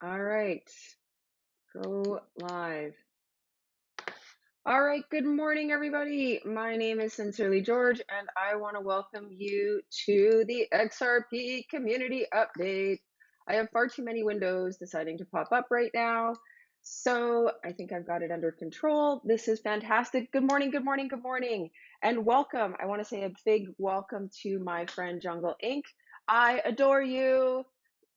All right, go live. All right, good morning, everybody. My name is Sincerely George, and I want to welcome you to the XRP Community Update. I have far too many windows deciding to pop up right now, so I think I've got it under control. This is fantastic. Good morning, good morning, good morning, and welcome. I want to say a big welcome to my friend Jungle Inc. I adore you.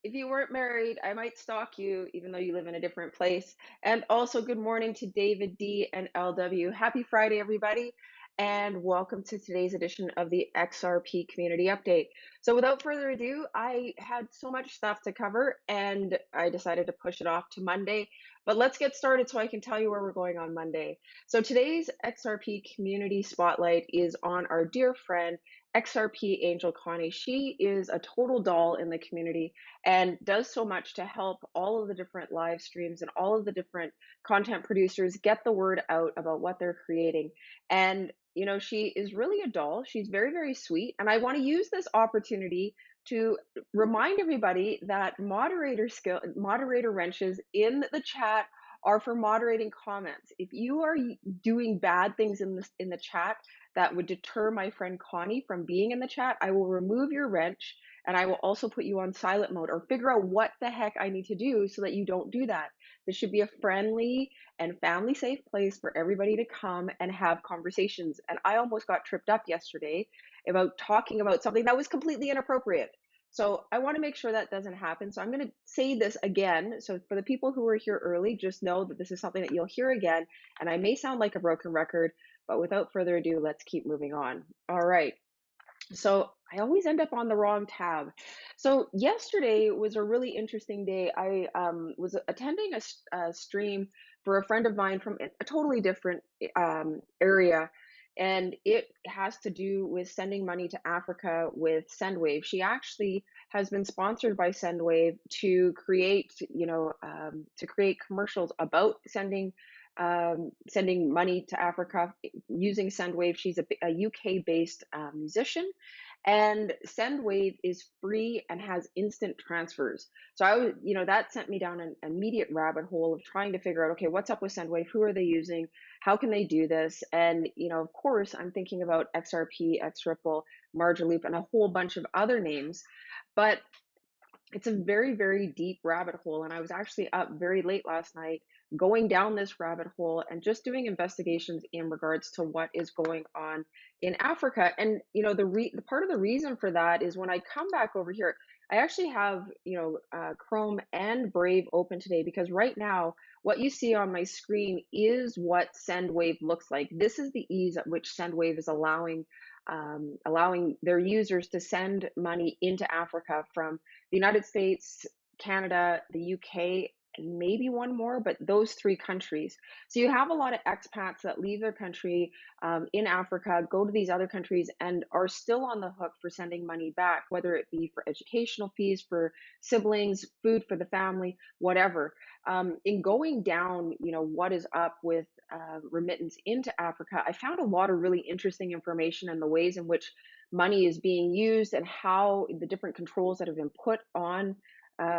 If you weren't married, I might stalk you, even though you live in a different place. And also, good morning to David D and LW. Happy Friday, everybody, and welcome to today's edition of the XRP Community Update. So, without further ado, I had so much stuff to cover, and I decided to push it off to Monday. But let's get started so I can tell you where we're going on Monday. So, today's XRP Community Spotlight is on our dear friend, XRP Angel Connie. She is a total doll in the community and does so much to help all of the different live streams and all of the different content producers get the word out about what they're creating. And, you know, she is really a doll. She's very, very sweet. And I want to use this opportunity to remind everybody that moderator wrenches in the chat are for moderating comments. If you are doing bad things in the chat that would deter my friend Connie from being in the chat, I will remove your wrench and I will also put you on silent mode or figure out what the heck I need to do so that you don't do that. This should be a friendly and family safe place for everybody to come and have conversations. And I almost got tripped up yesterday about talking about something that was completely inappropriate. So I want to make sure that doesn't happen. So I'm going to say this again. So for the people who were here early, just know that this is something that you'll hear again. And I may sound like a broken record, but without further ado, let's keep moving on. All right. So I always end up on the wrong tab. So yesterday was a really interesting day. I was attending a stream for a friend of mine from a totally different area, and it has to do with sending money to Africa with Sendwave. She actually has been sponsored by Sendwave to create, to create commercials about sending money to Africa using Sendwave. She's a UK-based musician, and Sendwave is free and has instant transfers. So that sent me down an immediate rabbit hole of trying to figure out, okay, what's up with Sendwave? Who are they using? How can they do this? And of course, I'm thinking about XRP, XRP, Margaloop, and a whole bunch of other names, but it's a very, very deep rabbit hole. And I was actually up very late last night going down this rabbit hole and just doing investigations in regards to what is going on in Africa. And, the part of the reason for that is when I come back over here, I actually have, Chrome and Brave open today because right now, what you see on my screen is what Sendwave looks like. This is the ease at which Sendwave is allowing their users to send money into Africa from the United States, Canada, the UK, and maybe one more, but those three countries. So you have a lot of expats that leave their country in Africa, go to these other countries, and are still on the hook for sending money back, whether it be for educational fees for siblings, food for the family, whatever. In going down, what is up with remittance into Africa, I found a lot of really interesting information and the ways in which money is being used and how the different controls that have been put on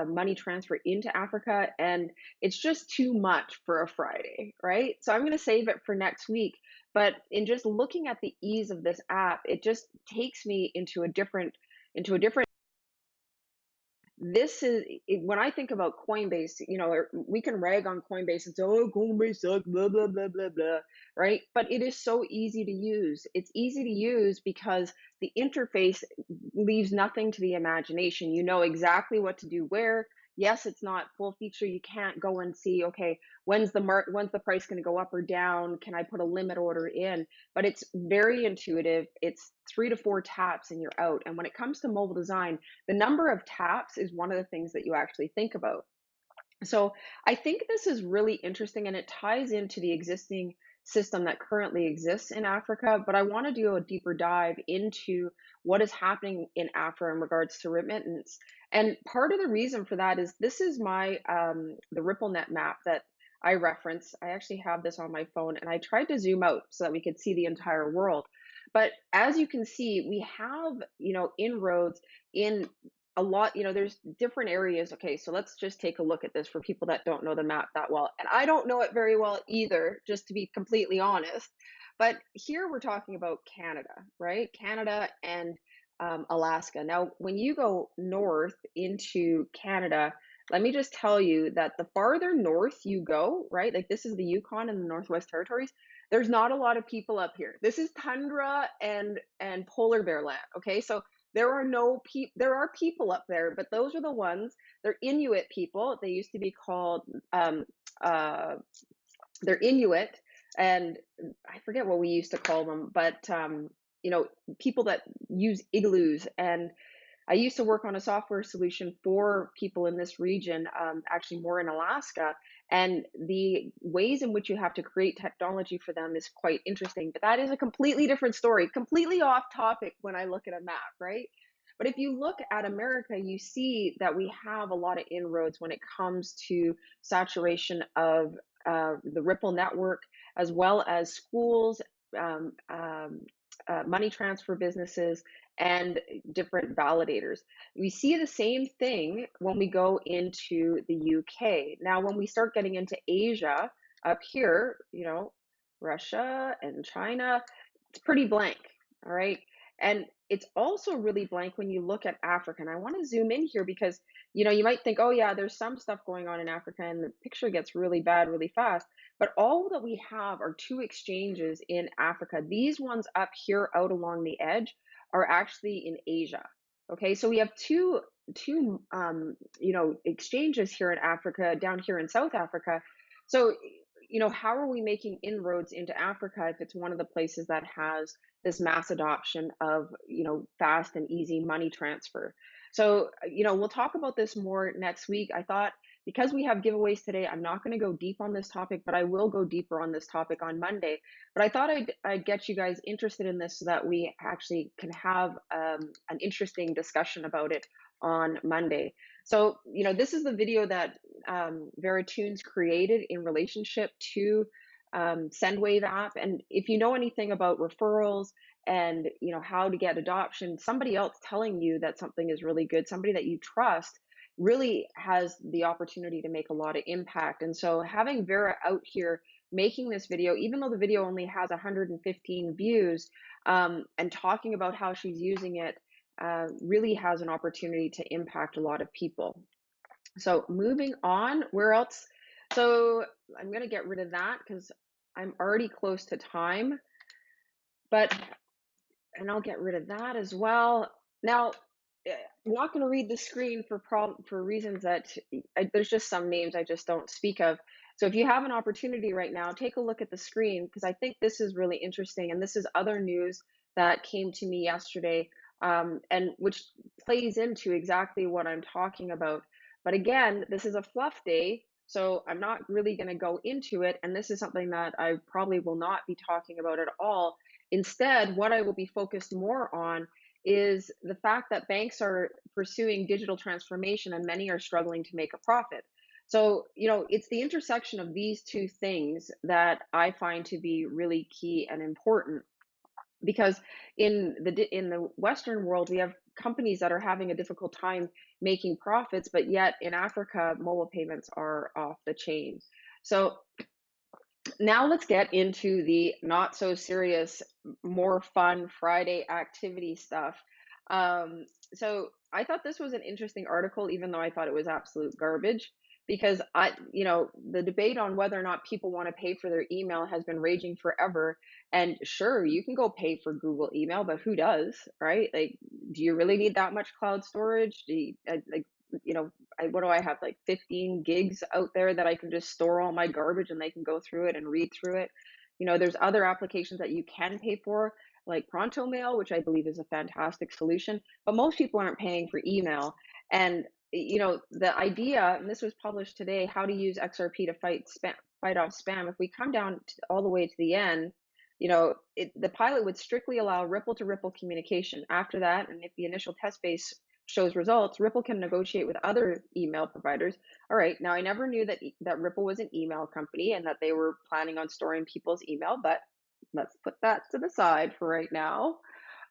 money transfer into Africa. And it's just too much for a Friday, right? So I'm going to save it for next week. But in just looking at the ease of this app, it just takes me into a different this is when I think about Coinbase, we can rag on Coinbase and say, oh, Coinbase sucks, blah, blah, blah, blah, blah, right? But it is so easy to use. It's easy to use because the interface leaves nothing to the imagination. You know exactly what to do where. Yes, it's not full feature. You can't go and see, okay, when's the price going to go up or down? Can I put a limit order in? But it's very intuitive. It's 3 to 4 taps and you're out. And when it comes to mobile design, the number of taps is one of the things that you actually think about. So I think this is really interesting and it ties into the existing system that currently exists in Africa, but I want to do a deeper dive into what is happening in Africa in regards to remittance. And part of the reason for that is this is my the RippleNet map that I reference. I actually have this on my phone and I tried to zoom out so that we could see the entire world. But as you can see, we have, inroads in a lot, there's different areas. Okay, so let's just take a look at this for people that don't know the map that well. And I don't know it very well either, just to be completely honest. But here we're talking about Canada, right? Canada and Alaska. Now, when you go north into Canada, let me just tell you that the farther north you go, right? Like this is the Yukon and the Northwest Territories. There's not a lot of people up here. This is tundra and polar bear land. Okay, so there are people up there, but those are the ones, they're Inuit people. They used to be called uh they're Inuit, and I forget what we used to call them, but you know, people that use igloos. And I used to work on a software solution for people in this region, actually more in Alaska. And the ways in which you have to create technology for them is quite interesting. But that is a completely different story, completely off topic when I look at a map, right? But if you look at America, you see that we have a lot of inroads when it comes to saturation of the Ripple network, as well as schools, um, um, money transfer businesses, and different validators. We see the same thing when we go into the UK. Now, when we start getting into Asia up here, Russia and China, it's pretty blank. All right. And it's also really blank when you look at Africa. And I want to zoom in here because, you might think, oh, yeah, there's some stuff going on in Africa, and the picture gets really bad really fast. But all that we have are two exchanges in Africa. These ones up here out along the edge are actually in Asia. Okay, so we have two exchanges here in Africa, down here in South Africa. So, how are we making inroads into Africa if it's one of the places that has this mass adoption of, fast and easy money transfer? So, we'll talk about this more next week. I thought, because we have giveaways today, I'm not going to go deep on this topic, but I will go deeper on this topic on Monday. But I thought I'd get you guys interested in this so that we actually can have an interesting discussion about it on Monday. So, this is the video that Veritunes created in relationship to Sendwave app. And if you know anything about referrals and how to get adoption, somebody else telling you that something is really good, somebody that you trust, really has the opportunity to make a lot of impact. And so having Vera out here making this video, even though the video only has 115 views, and talking about how she's using it, really has an opportunity to impact a lot of people. So moving on, where else? So I'm going to get rid of that because I'm already close to time, and I'll get rid of that as well. Now, I'm not going to read the screen for reasons that there's just some names I just don't speak of. So if you have an opportunity right now, take a look at the screen because I think this is really interesting, and this is other news that came to me yesterday, and which plays into exactly what I'm talking about. But again, this is a fluff day, so I'm not really going to go into it, and this is something that I probably will not be talking about at all. Instead, what I will be focused more on is the fact that banks are pursuing digital transformation and many are struggling to make a profit. So, it's the intersection of these two things that I find to be really key and important, because in the Western world we have companies that are having a difficult time making profits, but yet in Africa mobile payments are off the chain. So now let's get into the not so serious, more fun Friday activity stuff. So I thought this was an interesting article, even though I thought it was absolute garbage, because the debate on whether or not people want to pay for their email has been raging forever. And sure, you can go pay for Google email, but who does, right? Like, do you really need that much cloud storage? What do I have, like 15 gigs out there that I can just store all my garbage and they can go through it and read through it? There's other applications that you can pay for, like Pronto Mail, which I believe is a fantastic solution, but most people aren't paying for email. And the idea, and this was published today, how to use XRP to fight off spam. If we come down all the way to the end, the pilot would strictly allow Ripple to Ripple communication. After that, and if the initial test phase shows results, Ripple can negotiate with other email providers. All right, now I never knew that Ripple was an email company and that they were planning on storing people's email, but let's put that to the side for right now.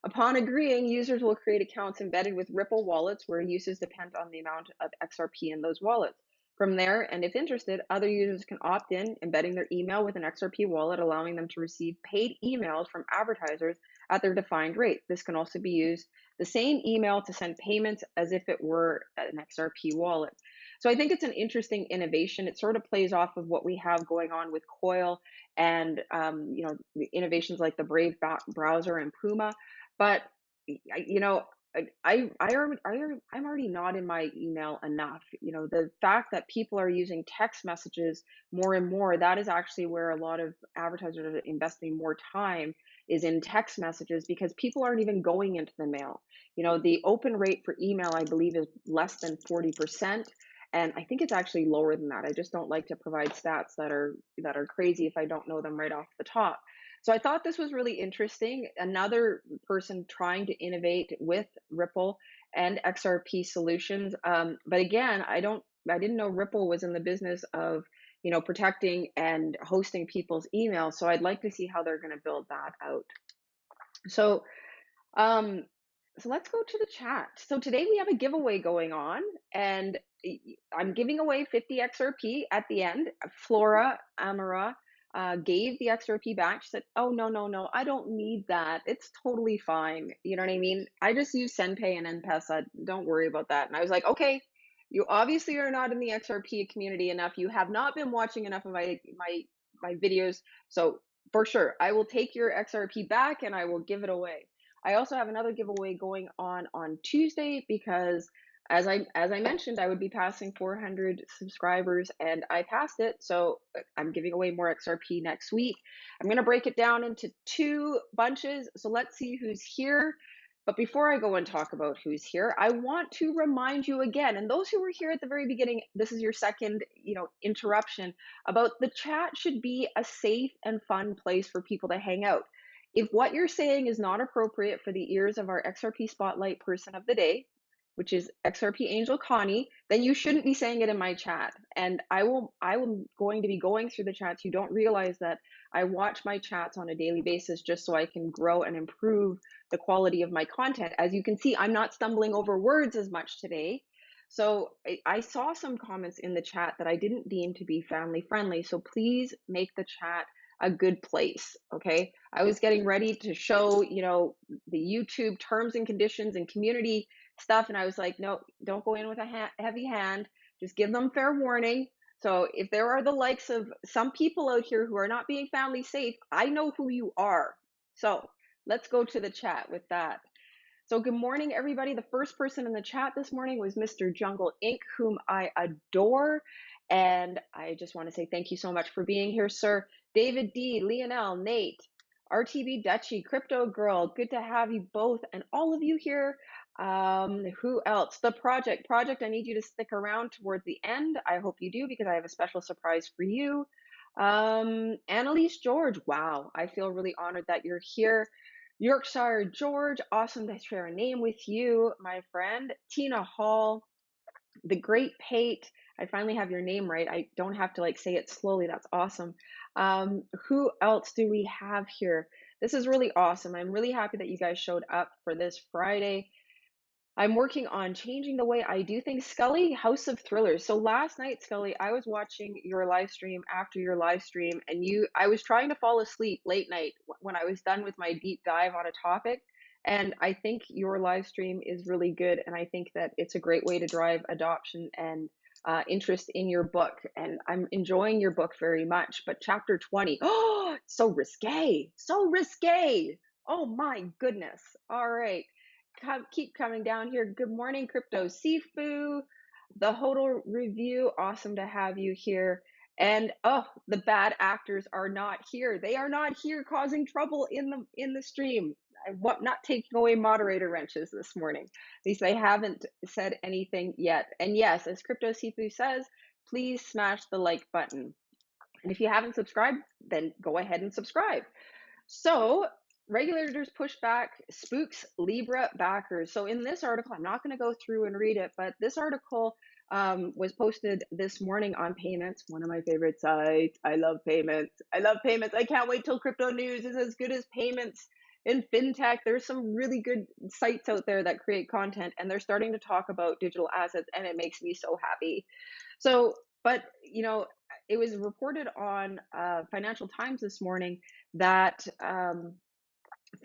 Upon agreeing, users will create accounts embedded with Ripple wallets where uses depend on the amount of XRP in those wallets. From there, and if interested, other users can opt in, embedding their email with an XRP wallet, allowing them to receive paid emails from advertisers at their defined rate. This can also be used the same email to send payments as if it were an XRP wallet. So I think it's an interesting innovation. It sort of plays off of what we have going on with Coil and the innovations like the Brave browser and Puma. But you know, I'm already not in my email enough. The fact that people are using text messages more and more, that is actually where a lot of advertisers are investing more time is in text messages because people aren't even going into the mail. The open rate for email, I believe, is less than 40%. And I think it's actually lower than that. I just don't like to provide stats that are crazy if I don't know them right off the top. So I thought this was really interesting. Another person trying to innovate with Ripple and XRP solutions. But again, I didn't know Ripple was in the business of, protecting and hosting people's emails. So I'd like to see how they're going to build that out. So, um, so let's go to the chat. So today we have a giveaway going on, and I'm giving away 50 XRP at the end. Flora Amara gave the XRP back. She said, "Oh no, I don't need that. It's totally fine. You know what I mean? I just use SendPay and M-Pesa. Don't worry about that." And I was like, "Okay, you obviously are not in the XRP community enough. You have not been watching enough of my videos. So for sure, I will take your XRP back and I will give it away." I also have another giveaway going on Tuesday because as I mentioned, I would be passing 400 subscribers and I passed it. So I'm giving away more XRP next week. I'm going to break it down into two bunches. So let's see who's here. But before I go and talk about who's here, I want to remind you again, and those who were here at the very beginning, this is your second, interruption, about the chat should be a safe and fun place for people to hang out. If what you're saying is not appropriate for the ears of our XRP Spotlight person of the day, which is XRP Angel Connie, then you shouldn't be saying it in my chat. And I will going to be going through the chats. You don't realize that I watch my chats on a daily basis just so I can grow and improve the quality of my content. As you can see, I'm not stumbling over words as much today. So I saw some comments in the chat that I didn't deem to be family friendly. So please make the chat a good place. Okay. I was getting ready to show, the YouTube terms and conditions and community stuff. And I was like, no, don't go in with a heavy hand. Just give them fair warning. So if there are the likes of some people out here who are not being family safe, I know who you are. So let's go to the chat with that. So good morning, everybody. The first person in the chat this morning was Mr. Jungle Inc., whom I adore. And I just want to say thank you so much for being here, sir. David D, Lionel, Nate, RTB Dutchy, Crypto Girl, good to have you both and all of you here. Who else? The Project. Project, I need you to stick around towards the end. I hope you do because I have a special surprise for you. Annalise George, wow, I feel really honored that you're here. Yorkshire George, awesome to share a name with you, my friend. Tina Hall, the Great Pate. I finally have your name right. I don't have to say it slowly. That's awesome. Who else do we have here? This is really awesome. I'm really happy that you guys showed up for this Friday. I'm working on changing the way I do things. Scully, House of Thrillers. So last night, Scully, I was watching your live stream after your live stream, and I was trying to fall asleep late night when I was done with my deep dive on a topic. And I think your live stream is really good, and I think that it's a great way to drive adoption and interest in your book. And I'm enjoying your book very much. But chapter 20, oh, so risque, so risque. Oh my goodness. All right. Keep coming down here. Good morning, Crypto Sifu. The Hodl Review, awesome to have you here. And oh, the bad actors are not here. They are not here causing trouble in the stream. I'm not taking away moderator wrenches this morning. At least they haven't said anything yet. And yes, as Crypto Sifu says, please smash the like button. And if you haven't subscribed, then go ahead and subscribe. So regulators push back, spooks Libra backers. So in this article, I'm not going to go through and read it, but this article was posted this morning on Payments, one of my favorite sites. I love Payments. I love Payments. I can't wait till crypto news is as good as Payments. in fintech. There's some really good sites out there that create content, and they're starting to talk about digital assets, and it makes me so happy. So, but it was reported on Financial Times this morning that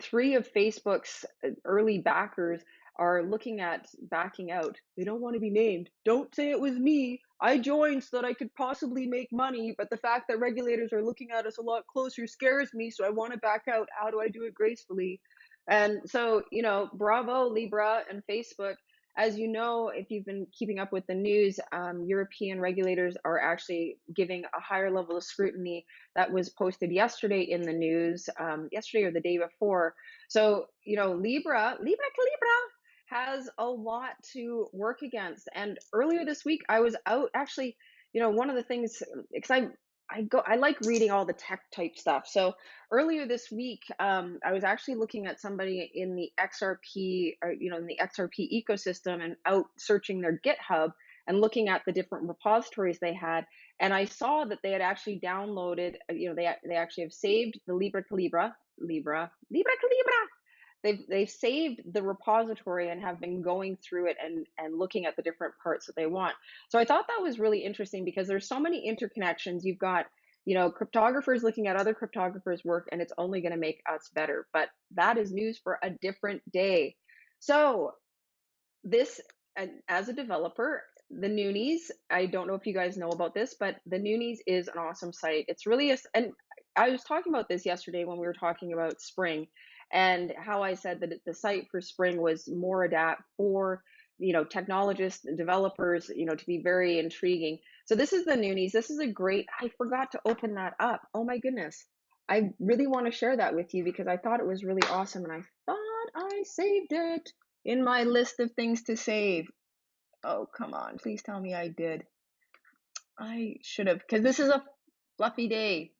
three of Facebook's early backers are looking at backing out. They don't want to be named. Don't say it was me. I joined so that I could possibly make money, but the fact that regulators are looking at us a lot closer scares me, so I want to back out. How do I do it gracefully? And so, bravo, Libra and Facebook. As you know, if you've been keeping up with the news, European regulators are actually giving a higher level of scrutiny. That was posted yesterday in the news, yesterday or the day before. So, Libra has a lot to work against. And earlier this week, I was out actually, one of the things, because I like reading all the tech type stuff. So earlier this week, I was actually looking at somebody in the XRP, or in the XRP ecosystem, and out searching their GitHub and looking at the different repositories they had, and I saw that they had actually downloaded. They actually have saved the Libra Calibra, They've saved the repository and have been going through it and looking at the different parts that they want. So I thought that was really interesting because there's so many interconnections. You've got, cryptographers looking at other cryptographers' work, and it's only going to make us better. But that is news for a different day. So this, as a developer, the Nunis, I don't know if you guys know about this, but the Nunis is an awesome site. It's really and I was talking about this yesterday when we were talking about Spring, and how I said that the site for Spring was more adapt for technologists and developers, to be very intriguing. So this is the Nunis. This is a great. I forgot to open that up. Oh my goodness. I really want to share that with you because I thought it was really awesome, and I thought I saved it in my list of things to save. Oh, come on. Please tell me I did. I should have, because this is a fluffy day.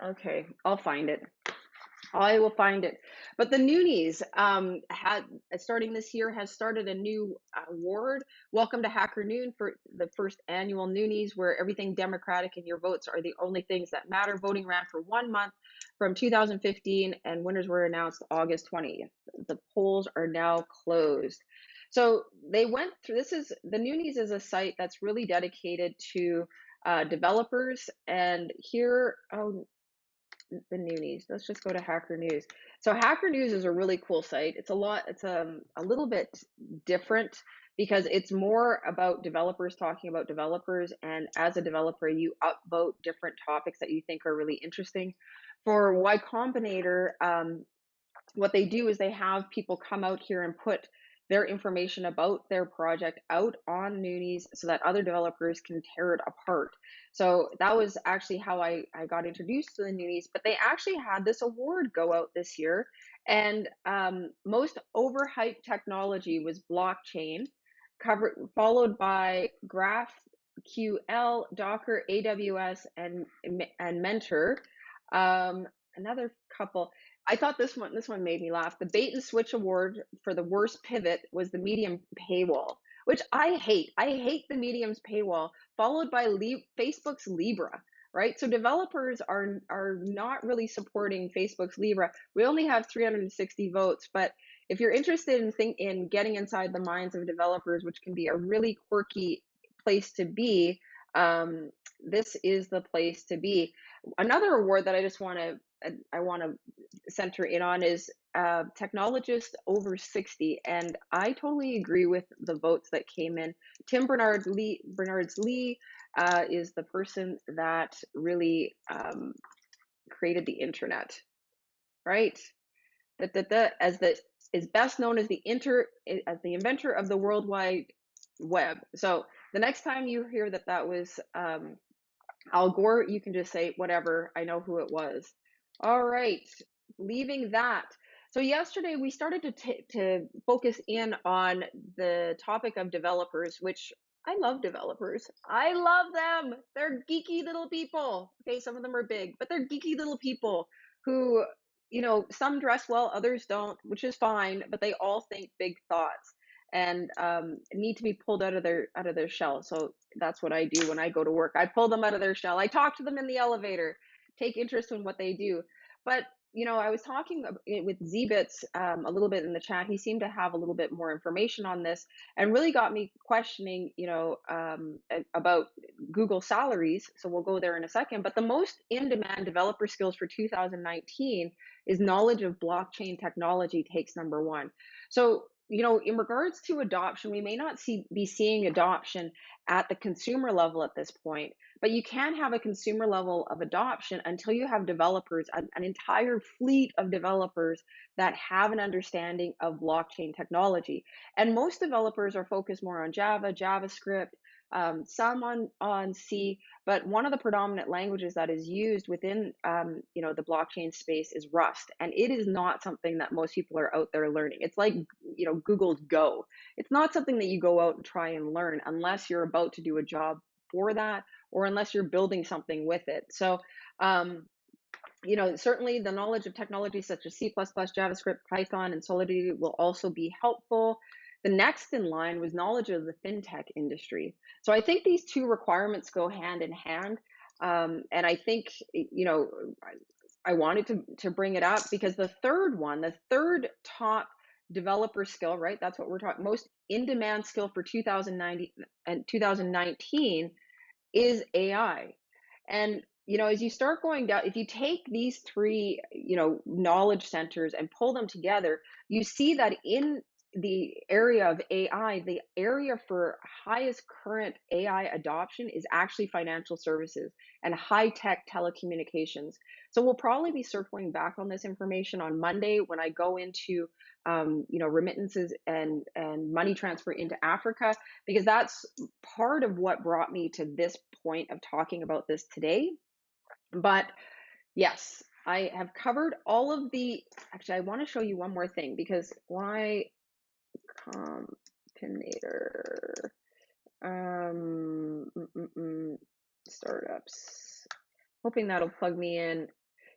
Okay, I'll find it. I will find it. But the Nunis had starting this year has started a new award. Welcome to Hacker Noon for the first annual Nunis, where everything democratic and your votes are the only things that matter. Voting ran for 1 month from 2015, and winners were announced August 20th. The polls are now closed. So they went through. The Nunis is a site that's really dedicated to developers, and here. Oh, the Nunis. Let's just go to Hacker News. So Hacker News is a really cool site. It's a little bit different because it's more about developers talking about developers, and as a developer, you upvote different topics that you think are really interesting. For Y Combinator, what they do is they have people come out here and put their information about their project out on Nunis so that other developers can tear it apart. So that was actually how I got introduced to the Nunis, but they actually had this award go out this year. And most overhyped technology was blockchain, followed by GraphQL, Docker, AWS, and Mentor. Another couple. I thought this one made me laugh. The bait and switch award for the worst pivot was the Medium paywall, which I hate. I hate the Medium's paywall, followed by Facebook's Libra, right? So developers are not really supporting Facebook's Libra. We only have 360 votes, but if you're interested in getting inside the minds of developers, which can be a really quirky place to be, this is the place to be. Another award that I want to center in on is technologist over 60, and I totally agree with the votes that came in. Tim Bernards-Lee is the person that really created the internet, right? Is best known as the inventor of the World Wide Web. So the next time you hear that was Al Gore, you can just say whatever. I know who it was. All right, leaving that. So yesterday we started to focus in on the topic of developers, which I love developers. I love them. They're geeky little people. Okay, some of them are big, but they're geeky little people who, some dress well, others don't, which is fine, but they all think big thoughts and need to be pulled out of their shell. So that's what I do when I go to work. I pull them out of their shell. I talk to them in the elevator, take interest in what they do. But I was talking with Zbits a little bit in the chat. He seemed to have a little bit more information on this and really got me questioning, about Google salaries. So we'll go there in a second. But the most in demand developer skills for 2019 is knowledge of blockchain technology takes number one. So, in regards to adoption, we may not be seeing adoption at the consumer level at this point, but you can't have a consumer level of adoption until you have developers, an entire fleet of developers that have an understanding of blockchain technology. And most developers are focused more on Java, JavaScript, some on C, but one of the predominant languages that is used within the blockchain space is Rust, and it is not something that most people are out there learning. It's like Google's Go. It's not something that you go out and try and learn unless you're about to do a job for that, or unless you're building something with it. So, certainly the knowledge of technologies such as C++, JavaScript, Python, and Solidity will also be helpful. The next in line was knowledge of the fintech industry. So I think these two requirements go hand in hand. And I think, I wanted to bring it up because the third top developer skill, right? That's what we're talking, most in-demand skill for 2090 and 2019 is AI. And as you start going down, if you take these three, knowledge centers and pull them together, you see that in the area of AI, the area for highest current AI adoption is actually financial services and high tech telecommunications. So we'll probably be circling back on this information on Monday when I go into remittances and money transfer into Africa, because that's part of what brought me to this point of talking about this today. But yes, I have covered all of the. Actually, I want to show you one more thing, because Y Combinator startups. Hoping that'll plug me in.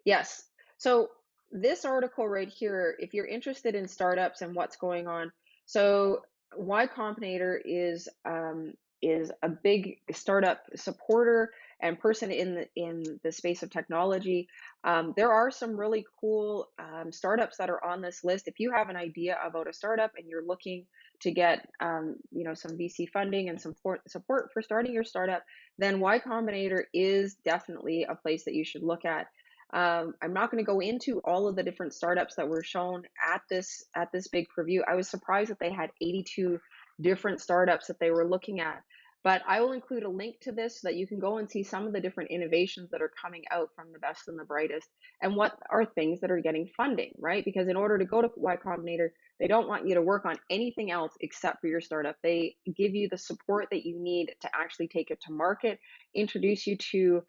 Yes. So this article right here, if you're interested in startups and what's going on, so Y Combinator is a big startup supporter and person in the space of technology. There are some really cool startups that are on this list. If you have an idea about a startup and you're looking to get some VC funding and some support for starting your startup, then Y Combinator is definitely a place that you should look at. I'm not going to go into all of the different startups that were shown at this big preview. I was surprised that they had 82 different startups that they were looking at. But I will include a link to this so that you can go and see some of the different innovations that are coming out from the best and the brightest, and what are things that are getting funding, right? Because in order to go to Y Combinator, they don't want you to work on anything else except for your startup. They give you the support that you need to actually take it to market, introduce you to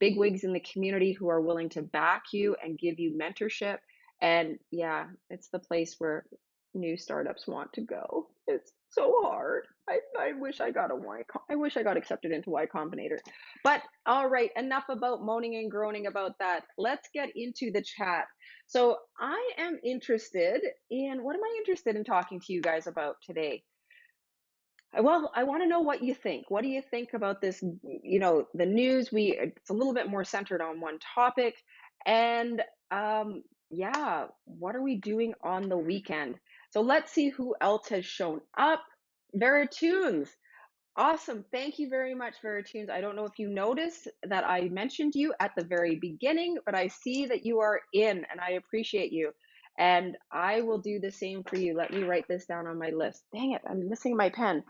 big wigs in the community who are willing to back you and give you mentorship. And yeah, it's the place where new startups want to go. It's so hard. I wish I got I wish I got accepted into Y Combinator. But all right, enough about moaning and groaning about that. Let's get into the chat. So I am interested in, what am I interested in talking to you guys about today? Well, I want to know what you think. What do you think about this? The news. It's a little bit more centered on one topic, and yeah, what are we doing on the weekend? So let's see who else has shown up. Veritunes. Awesome. Thank you very much, Veritunes. I don't know if you noticed that I mentioned you at the very beginning, but I see that you are in, and I appreciate you. And I will do the same for you. Let me write this down on my list. Dang it, I'm missing my pen.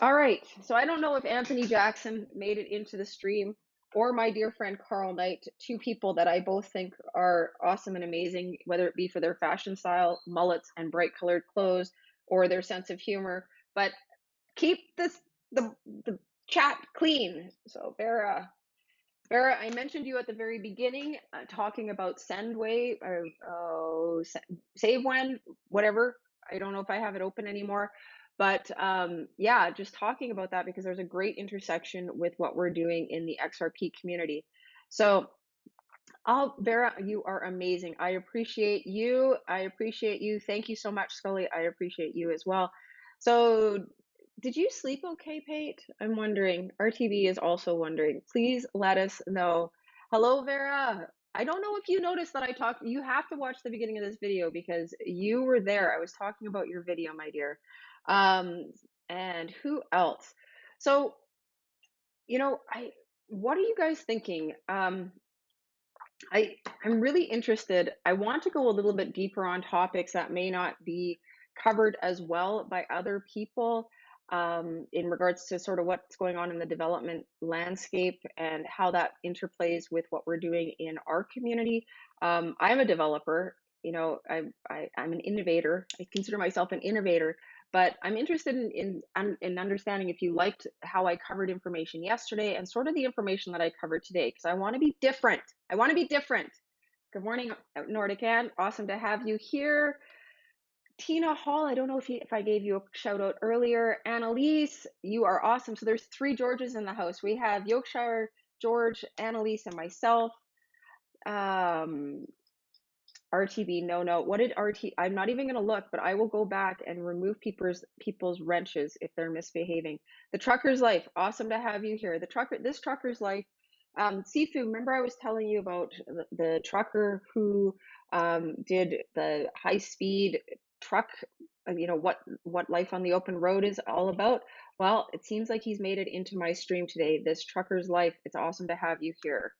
All right. So I don't know if Anthony Jackson made it into the stream, or my dear friend Carl Knight, two people that I both think are awesome and amazing, whether it be for their fashion style, mullets, and bright colored clothes, or their sense of humor. But keep the chat clean. So Vera, I mentioned you at the very beginning, talking about Sendwave or Save When, whatever. I don't know if I have it open anymore, but yeah, just talking about that because there's a great intersection with what we're doing in the XRP community. So, Vera, you are amazing. I appreciate you. Thank you so much, Scully. I appreciate you as well. So did you sleep okay, Pate? I'm wondering. RTB is also wondering. Please let us know. Hello, Vera. I don't know if you noticed that I talked. You have to watch the beginning of this video because you were there. I was talking about your video, my dear. Um, and who else? So, what are you guys thinking? I'm really interested. I want to go a little bit deeper on topics that may not be covered as well by other people, in regards to sort of what's going on in the development landscape and how that interplays with what we're doing in our community. I'm a developer. I'm an innovator. I consider myself an innovator, but I'm interested in understanding if you liked how I covered information yesterday and sort of the information that I covered today, because I want to be different. I want to be different. Good morning, Nordic Ann. Awesome to have you here. Tina Hall, I don't know if I gave you a shout out earlier. Annalise, you are awesome. So there's three Georges in the house. We have Yorkshire, George, Annalise, and myself. RTB, no. What did RT? I'm not even going to look, but I will go back and remove people's wrenches if they're misbehaving. The trucker's life, awesome to have you here. This trucker's life. Sifu, remember I was telling you about the trucker who did the high speed truck. What life on the open road is all about. Well, it seems like he's made it into my stream today. This trucker's life. It's awesome to have you here.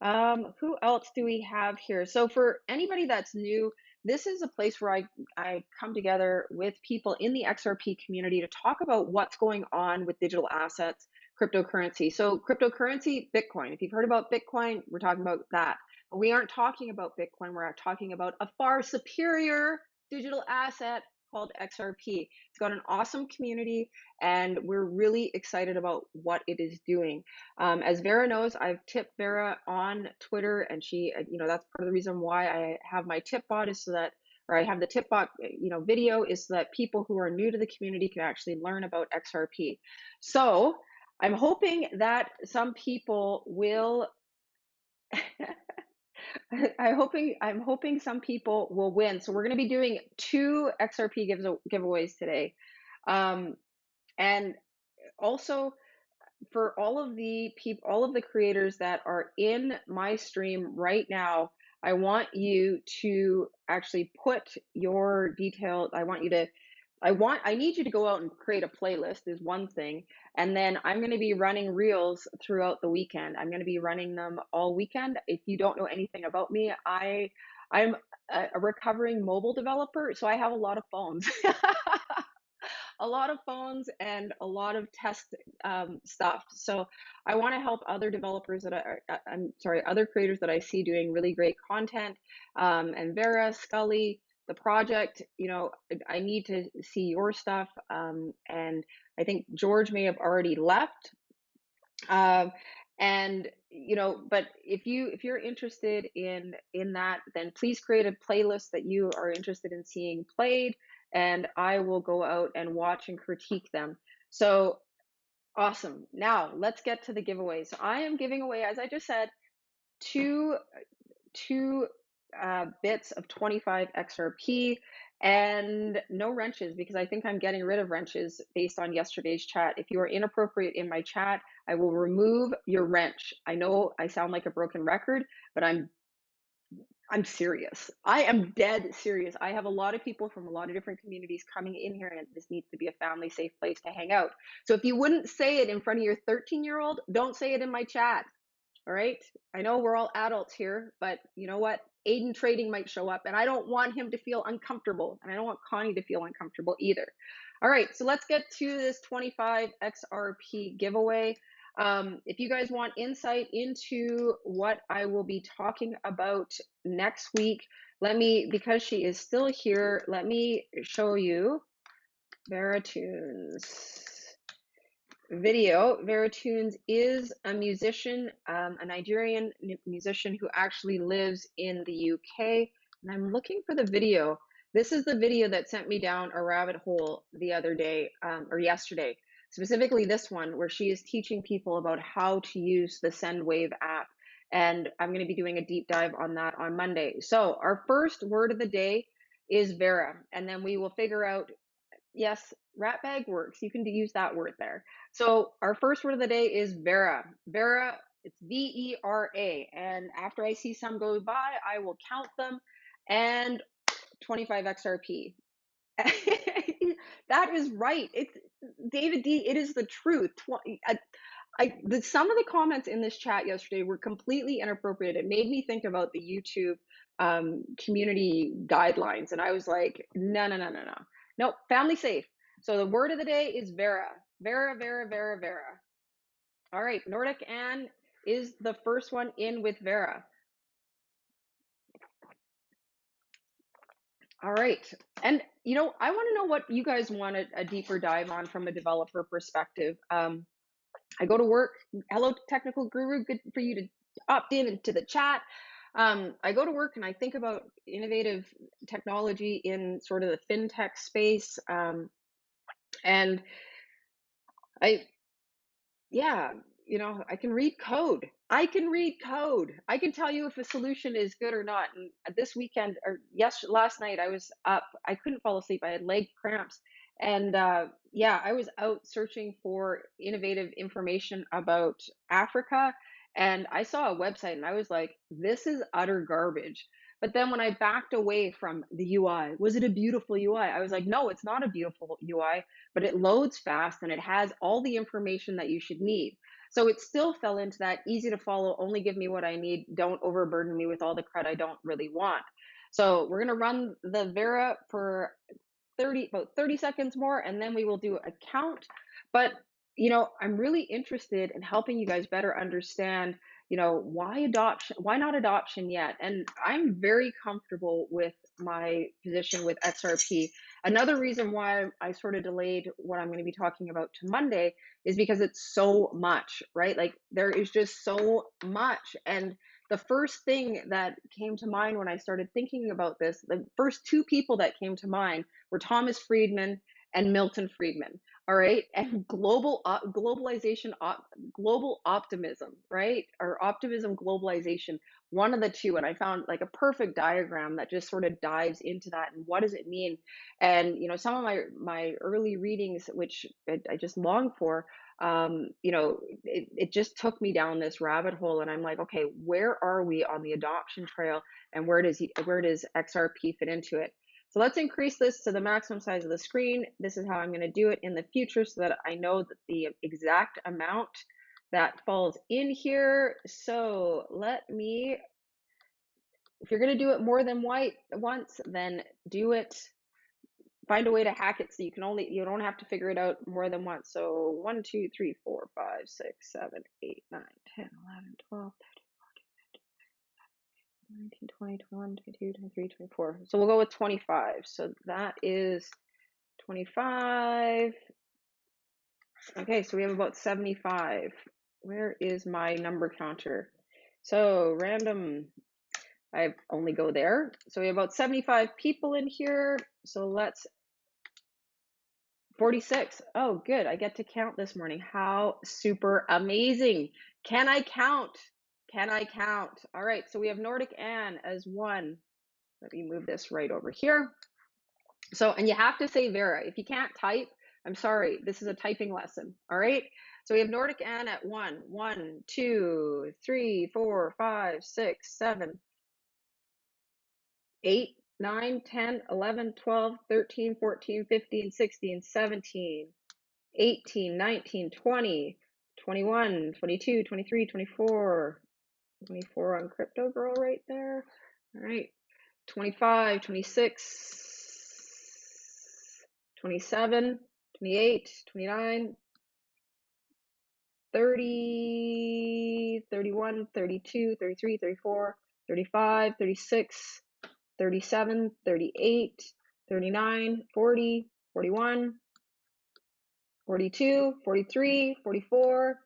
Who else do we have here? So for anybody that's new, this is a place where I come together with people in the XRP community to talk about what's going on with digital assets, cryptocurrency. So cryptocurrency, Bitcoin. If you've heard about Bitcoin, we're talking about that. But we aren't talking about Bitcoin. We're talking about a far superior digital asset called XRP. It's got an awesome community, and we're really excited about what it is doing. As Vera knows, I've tipped Vera on Twitter, and she, that's part of the reason why I have my tip bot is so that, or I have the tip bot, video is so that people who are new to the community can actually learn about XRP. So I'm hoping that some people will. I'm hoping some people will win. So we're going to be doing 2 XRP giveaways today, and also for all of the creators that are in my stream right now, I want you to actually put your details. I need you to go out and create a playlist is one thing. And then I'm going to be running reels throughout the weekend. I'm going to be running them all weekend. If you don't know anything about me, I'm a recovering mobile developer, so I have a lot of phones. A lot of phones and a lot of test stuff. So I want to help other developers other creators that I see doing really great content. And Vera, Scully, the project, I need to see your stuff. And I think George may have already left. And but if you're interested in that, then please create a playlist that you are interested in seeing played, and I will go out and watch and critique them. So awesome. Now let's get to the giveaway. So I am giving away, as I just said, two bits of 25 XRP and no wrenches, because I think I'm getting rid of wrenches based on yesterday's chat. If you are inappropriate in my chat, I will remove your wrench. I know I sound like a broken record, but I'm serious. I am dead serious. I have a lot of people from a lot of different communities coming in here, and this needs to be a family safe place to hang out. So if you wouldn't say it in front of your 13-year-old, don't say it in my chat. All right. I know we're all adults here, but you know what? Aiden Trading might show up, and I don't want him to feel uncomfortable, and I don't want Connie to feel uncomfortable either. All right, so let's get to this 25 XRP giveaway. If you guys want insight into what I will be talking about next week, because she is still here, let me show you Veratunes video. Veratunes is a musician, a Nigerian musician who actually lives in the UK, and I'm looking for the video. This is the video that sent me down a rabbit hole the other day, or yesterday, specifically this one, where she is teaching people about how to use the Sendwave app, and I'm going to be doing a deep dive on that on Monday. So our first word of the day is Vera, and then we will figure out Yes, rat bag works. You can use that word there. So our first word of the day is Vera. Vera, it's Vera. And after I see some go by, I will count them and 25 XRP. That is right. It's David D. It is the truth. Some of the comments in this chat yesterday were completely inappropriate. It made me think about the YouTube community guidelines, and I was like, no, no, no, no, no, nope, family safe. So the word of the day is Vera. Vera, Vera, Vera, Vera. All right, Nordic Ann is the first one in with Vera. All right. And, I want to know what you guys want a deeper dive on from a developer perspective. I go to work. Hello, technical guru. Good for you to opt in into the chat. I go to work and I think about innovative technology in sort of the fintech space. And yeah, I can read code. I can read code. I can tell you if a solution is good or not. And this weekend, or last night, I was up. I couldn't fall asleep. I had leg cramps, and yeah, I was out searching for innovative information about Africa, and I saw a website, and I was like, "This is utter garbage." But then when I backed away from the UI, was it a beautiful UI? I was like, "No, it's not a beautiful UI, but it loads fast and it has all the information that you should need." So it still fell into that easy to follow, only give me what I need, don't overburden me with all the crud I don't really want. So we're going to run the Vera for about 30 seconds more, and then we will do a count. But I'm really interested in helping you guys better understand why not adoption yet. And I'm very comfortable with my position with XRP. Another reason why I sort of delayed what I'm going to be talking about to Monday is because it's so much, right? Like there is just so much. And the first thing that came to mind when I started thinking about this, the first two people that came to mind were Thomas Friedman and Milton Friedman. All right, and globalization, global optimism, right? Or optimism, globalization, one of the two. And I found like a perfect diagram that just sort of dives into that and what does it mean. And some of my early readings, which I just long for, it just took me down this rabbit hole, and I'm like, okay, where are we on the adoption trail, and where does XRP fit into it? So let's increase this to the maximum size of the screen. This is how I'm going to do it in the future so that I know that the exact amount that falls in here. So if you're going to do it more than once, then do it. Find a way to hack it so you don't have to figure it out more than once. So 1, 2, 3, 4, 5, 6, 7, 8, 9, 10, 11, 12, 19, 20, 21, 22, 23, 24. So we'll go with 25. So that is 25. Okay, so we have about 75. Where is my number counter? So random, I only go there. So we have about 75 people in here. So let's 46. Oh, good. I get to count this morning. How super amazing. Can I count? Can I count? All right, so we have Nordic Ann as 1. Let me move this right over here. So, and you have to say Vera. If you can't type, I'm sorry, this is a typing lesson. All right. So we have Nordic Ann at 1. 1, 2, 3, 4, 5, 6, 7, 8, 9, 10, 11, 12, 13, 14, 15, 16, 17, 18, 19, 20, 21, 22, 23, 24, 24 on Crypto Girl right there. All right. 25, 26, 27, 28, 29, 30, 31, 32, 33, 34, 35, 36, 37, 38, 39, 40, 41, 42, 43, 44,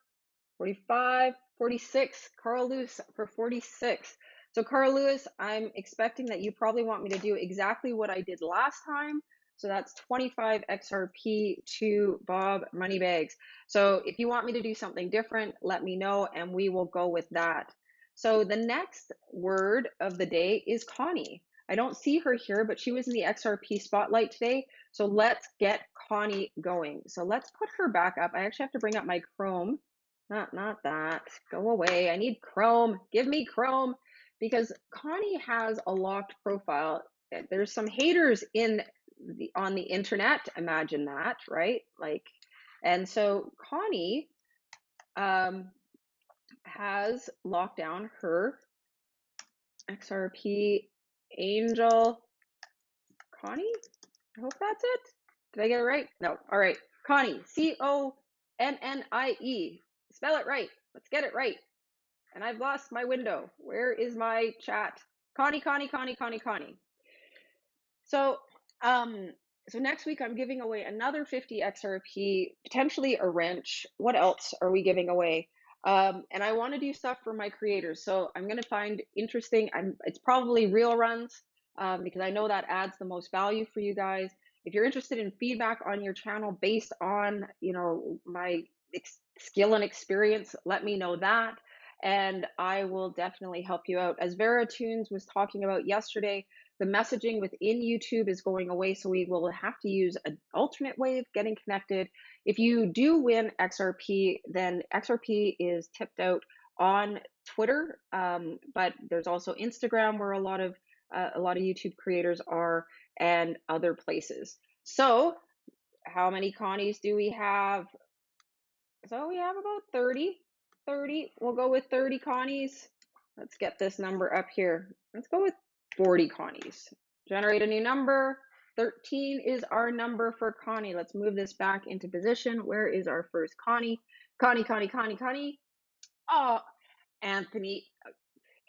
45, 46. Carl Lewis for 46. So Carl Lewis, I'm expecting that you probably want me to do exactly what I did last time. So that's 25 XRP to Bob Moneybags. So if you want me to do something different, let me know and we will go with that. So the next word of the day is Connie. I don't see her here, but she was in the XRP Spotlight today. So let's get Connie going. So let's put her back up. I actually have to bring up my Chrome. Not that. Go away. I need Chrome. Give me Chrome because Connie has a locked profile. There's some haters on the internet. Imagine that, right? Like, and so Connie has locked down her XRP Angel. Connie? I hope that's it. Did I get it right? No. All right. Connie. Connie. Spell it right. Let's get it right. And I've lost my window. Where is my chat? Connie. So, so next week I'm giving away another 50 XRP, potentially a wrench. What else are we giving away? And I want to do stuff for my creators. So I'm going to find interesting. It's probably real runs because I know that adds the most value for you guys. If you're interested in feedback on your channel based on, my skill and experience, let me know that. And I will definitely help you out. As Vera Tunes was talking about yesterday, the messaging within YouTube is going away, so we will have to use an alternate way of getting connected. If you do win XRP, then XRP is tipped out on Twitter, but there's also Instagram where a lot of YouTube creators are, and other places. So, how many Connies do we have? So we have about 30. 30. We'll go with 30 Connies. Let's get this number up here. Let's go with 40 Connies. Generate a new number. 13 is our number for Connie. Let's move this back into position. Where is our first Connie? Connie. Oh, Anthony.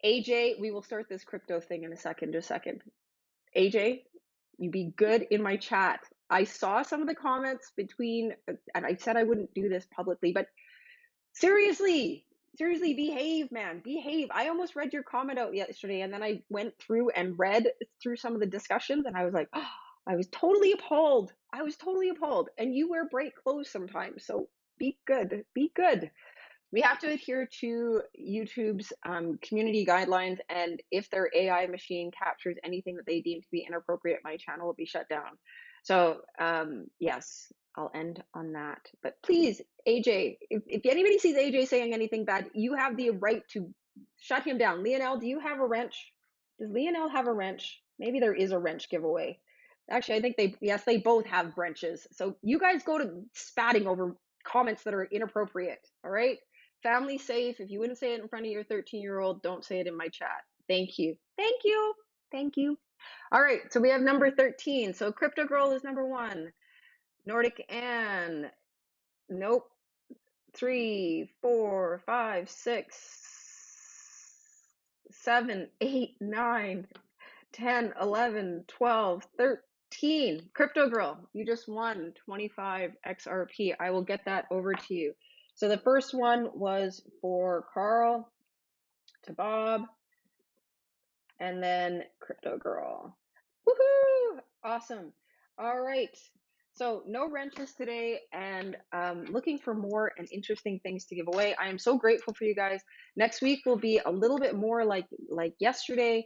AJ, we will start this crypto thing in a second. Just a second. AJ, you be good in my chat. I saw some of the comments between, and I said I wouldn't do this publicly, but seriously, behave, man, behave. I almost read your comment out yesterday, and then I went through and read through some of the discussions, and I was like, oh, I was totally appalled. And you wear bright clothes sometimes, so be good. We have to adhere to YouTube's community guidelines, and if their AI machine captures anything that they deem to be inappropriate, my channel will be shut down. So yes, I'll end on that. But please, AJ, if anybody sees AJ saying anything bad, you have the right to shut him down. Lionel, do you have a wrench? Does Lionel have a wrench? Maybe there is a wrench giveaway. Actually, I think they both have wrenches. So you guys go to spatting over comments that are inappropriate, all right? Family safe. If you wouldn't say it in front of your 13-year-old, don't say it in my chat. Thank you. All right, so we have number 13. So Crypto Girl is number 1. Nordic Ann, nope. 3, 4, 5, 6, 7, 8, 9, 10, 11, 12, 13. Crypto Girl, you just won 25 XRP. I will get that over to you. So the first one was for Carl, to Bob, and then Crypto Girl. Woohoo! Awesome. All right. So no wrenches today, and looking for more and interesting things to give away. I am so grateful for you guys. Next week will be a little bit more like yesterday,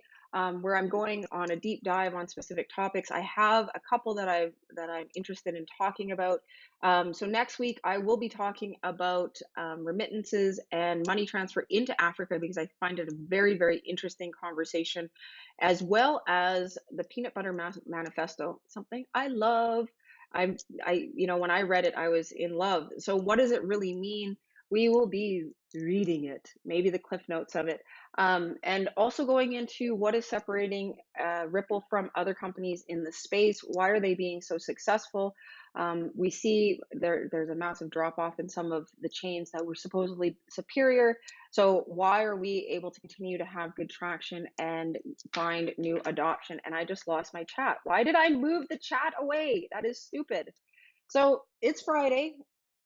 where I'm going on a deep dive on specific topics. I have a couple that I'm interested in talking about. So next week I will be talking about remittances and money transfer into Africa, because I find it a very, very interesting conversation, as well as the Peanut Butter Manifesto, something I love. When I read it, I was in love. So what does it really mean? We will be reading it, maybe the cliff notes of it, and also going into what is separating Ripple from other companies in the space. Why are they being so successful? We see there's a massive drop off in some of the chains that were supposedly superior. So why are we able to continue to have good traction and find new adoption? And I just lost my chat. Why did I move the chat away? That is stupid. So it's Friday,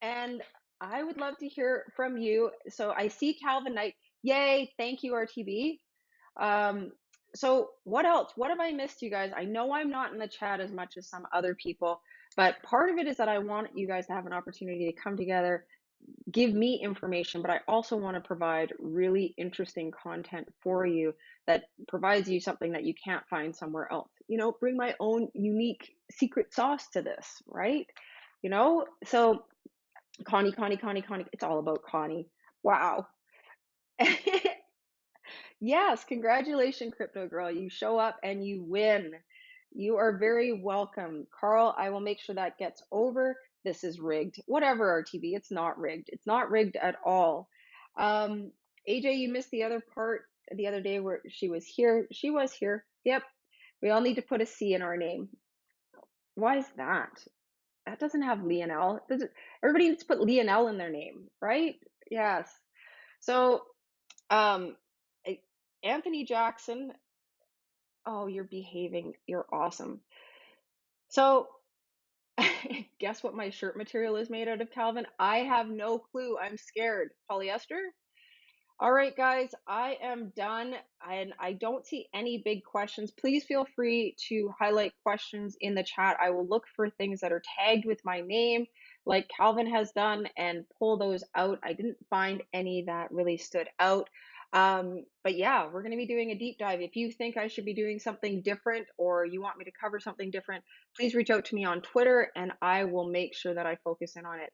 and I would love to hear from you. So I see Calvin Knight. Yay, thank you, RTB. So what else? What have I missed, you guys? I know I'm not in the chat as much as some other people, but part of it is that I want you guys to have an opportunity to come together, give me information, but I also want to provide really interesting content for you that provides you something that you can't find somewhere else. bring my own unique secret sauce to this, right? So Connie, Connie, Connie, Connie, it's all about Connie. Wow. Yes, congratulations, crypto girl. You show up and you win. You are very welcome. Carl, I will make sure that gets over. This is rigged. Whatever, RTB, it's not rigged. It's not rigged at all. Um, AJ, you missed the other part the other day where she was here. She was here. Yep. We all need to put a C in our name. Why is that? That doesn't have Lionel. Everybody needs to put Lionel in their name, right? Yes. So, um, Anthony Jackson, oh, you're behaving. You're awesome. So, guess what my shirt material is made out of, Calvin? I have no clue. I'm scared. Polyester? All right, guys, I am done, and I don't see any big questions. Please feel free to highlight questions in the chat. I will look for things that are tagged with my name, like Calvin has done, and pull those out. I didn't find any that really stood out. But yeah, we're going to be doing a deep dive. If you think I should be doing something different or you want me to cover something different, please reach out to me on Twitter, and I will make sure that I focus in on it.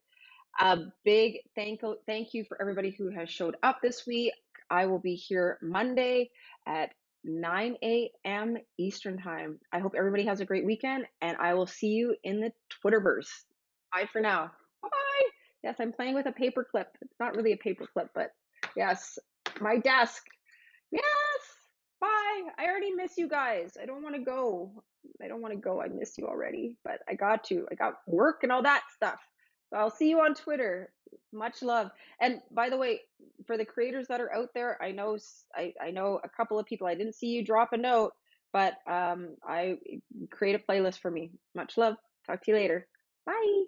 A big thank you for everybody who has showed up this week. I will be here Monday at 9 a.m. Eastern Time. I hope everybody has a great weekend, and I will see you in the Twitterverse. Bye for now. Bye. Yes, I'm playing with a paper clip. It's not really a paper clip, but yes, my desk. Yes. Bye. I already miss you guys. I don't want to go. I don't want to go. I miss you already, but I got to. I got work and all that stuff. So I'll see you on Twitter. Much love. And by the way, for the creators that are out there, I know I know a couple of people. I didn't see you drop a note, but I create a playlist for me. Much love. Talk to you later. Bye.